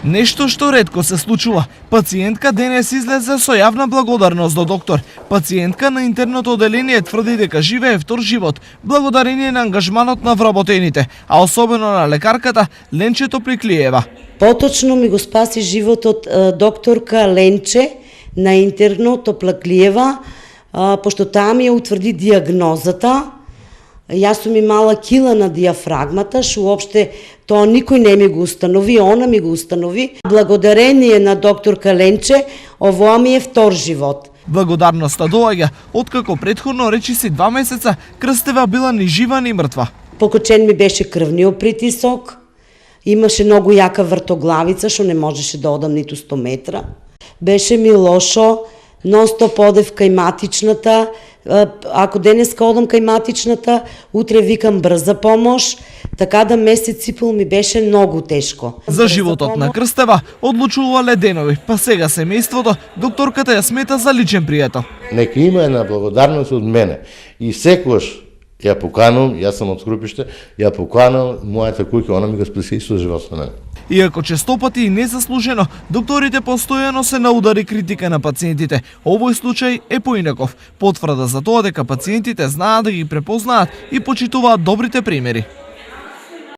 Нешто што ретко се случува. Пациентка денес излезе со јавна благодарност до доктор. Пациентка на интерното оделение тврди дека живее втор живот, благодарение на ангажманот на вработените, а особено на лекарката Ленче Топликлиева. Поточно ми го спаси животот докторка Ленче на интерно Топликлиева, пошто таа ми ја утврди диагнозата. Јас сум имала кила на диафрагмата, што уопште тоа никој не ми го установи, она ми го установи. Благодарение на докторка Ленче, овоа ми е втор живот. Благодарноста доаѓа откако претходно речиси 2 месеца Крстева била ни жива ни мртва. Покачен ми беше крвниот притисок, имаше многу јака вртоглавица, што не можеше да одам ниту 100 метра. Беше ми лошо, нон-стоп одев кај матичната. Ако денеска одам кај матичната, утре викам брза помош, така да месец и пол ми беше многу тешко. За животот на Крстева одлучувале денови, па сега семејството докторката ја смета за личен пријател. Нека има една благодарност од мене и секогаш ја поканувам, јас сум од Скрупиште, ја поканувам мојата куќа, она ми го спаси со живот со мене. Иако честопати и незаслужено, докторите постојано се наудари критика на пациентите. Овој случај е поинаков. Потврда за тоа дека пациентите знаат да ги препознаат и почитуваат добрите примери.